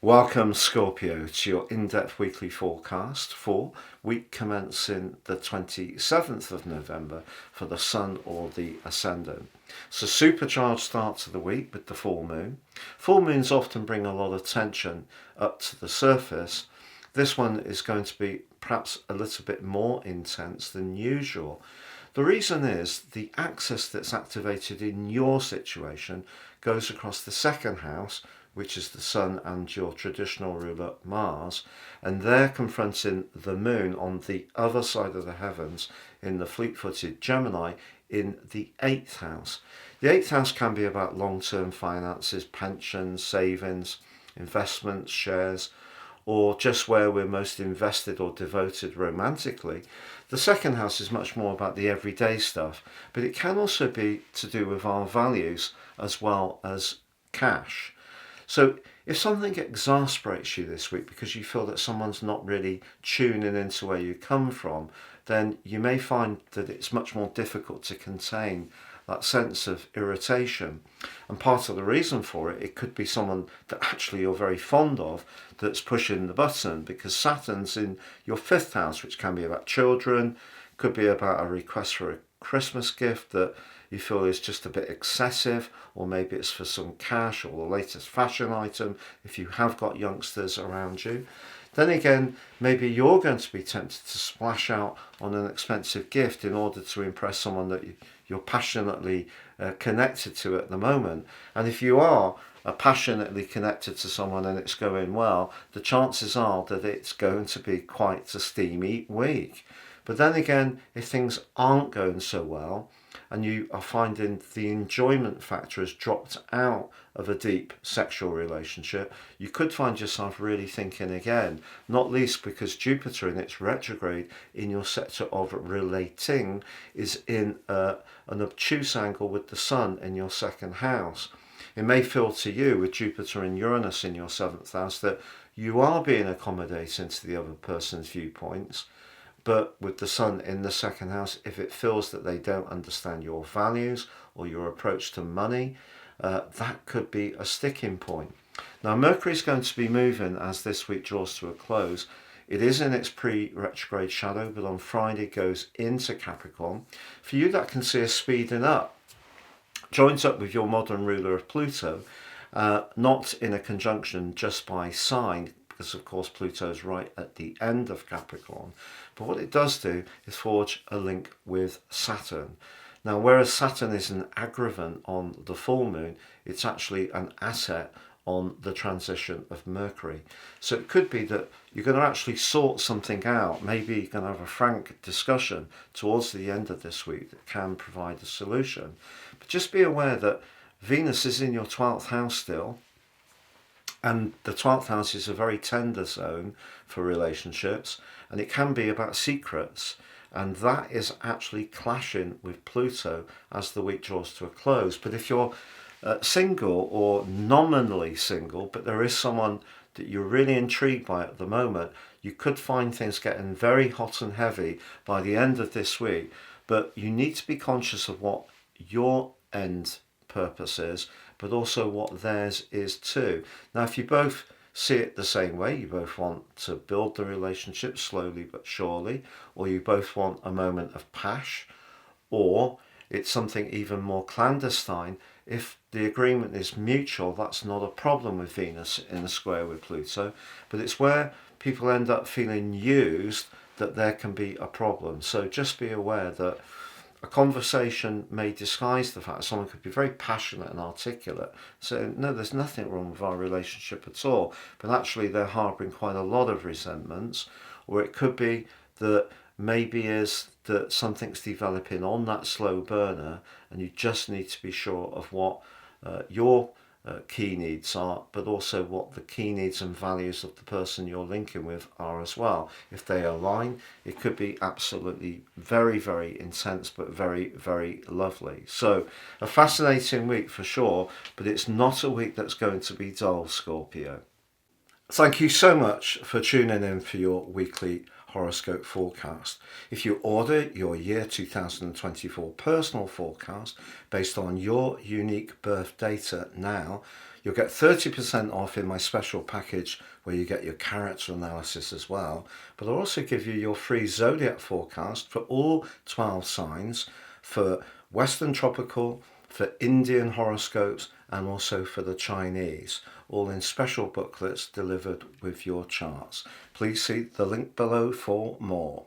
Welcome, Scorpio, to your in-depth weekly forecast for week commencing the 27th of November for the Sun or the Ascendant. It's a supercharged start to the week with the full moon. Full moons often bring a lot of tension up to the surface. This one is going to be perhaps a little bit more intense than usual. The reason is the axis that's activated in your situation goes across the second house, which is the Sun and your traditional ruler Mars, and they're confronting the Moon on the other side of the heavens in the fleet-footed Gemini in the 8th house. The 8th house can be about long-term finances, pensions, savings, investments, shares, or just where we're most invested or devoted romantically. The second house is much more about the everyday stuff, but it can also be to do with our values as well as cash. So if something exasperates you this week because you feel that someone's not really tuning into where you come from, then you may find that it's much more difficult to contain that sense of irritation. And part of the reason for it could be someone that actually you're very fond of that's pushing the button, because Saturn's in your 5th house, which can be about children, could be about a request for a Christmas gift that you feel is just a bit excessive, or maybe it's for some cash or the latest fashion item if you have got youngsters around you. Then again, maybe you're going to be tempted to splash out on an expensive gift in order to impress someone that you're passionately connected to at the moment. And if you are passionately connected to someone and it's going well, the chances are that it's going to be quite a steamy week. But then again, if things aren't going so well, and you are finding the enjoyment factor has dropped out of a deep sexual relationship, you could find yourself really thinking again, not least because Jupiter in its retrograde in your sector of relating is in an obtuse angle with the Sun in your 2nd house. It may feel to you, with Jupiter and Uranus in your 7th house, that you are being accommodating to the other person's viewpoints. But with the Sun in the 2nd house, if it feels that they don't understand your values or your approach to money, that could be a sticking point. Now, Mercury is going to be moving as this week draws to a close. It is in its pre-retrograde shadow, but on Friday goes into Capricorn. For you, that can see a speeding up. Joins up with your modern ruler of Pluto, not in a conjunction just by sign, because of course Pluto is right at the end of Capricorn. But what it does do is forge a link with Saturn. Now, whereas Saturn is an aggravant on the full moon, it's actually an asset on the transition of Mercury. So it could be that you're going to actually sort something out. Maybe you're going to have a frank discussion towards the end of this week that can provide a solution. But just be aware that Venus is in your 12th house still. And the 12th house is a very tender zone for relationships, and it can be about secrets. And that is actually clashing with Pluto as the week draws to a close. But if you're single or nominally single, but there is someone that you're really intrigued by at the moment, you could find things getting very hot and heavy by the end of this week. But you need to be conscious of what your end purpose is, but also what theirs is too. Now, if you both see it the same way, you both want to build the relationship slowly but surely, or you both want a moment of pash, or it's something even more clandestine, if the agreement is mutual, that's not a problem with Venus in a square with Pluto, but it's where people end up feeling used that there can be a problem. So just be aware that a conversation may disguise the fact that someone could be very passionate and articulate, so no, there's nothing wrong with our relationship at all, but actually they're harbouring quite a lot of resentments. Or it could be that maybe is that something's developing on that slow burner and you just need to be sure of what your key needs are, but also what the key needs and values of the person you're linking with are as well. If they align, it could be absolutely very, very intense, but very, very lovely. So a fascinating week for sure, but it's not a week that's going to be dull, Scorpio. Thank you so much for tuning in for your weekly horoscope forecast. If you order your year 2024 personal forecast based on your unique birth data now, you'll get 30% off in my special package where you get your character analysis as well. But I'll also give you your free zodiac forecast for all 12 signs, for Western tropical, for Indian horoscopes, and also for the Chinese, all in special booklets delivered with your charts. Please see the link below for more.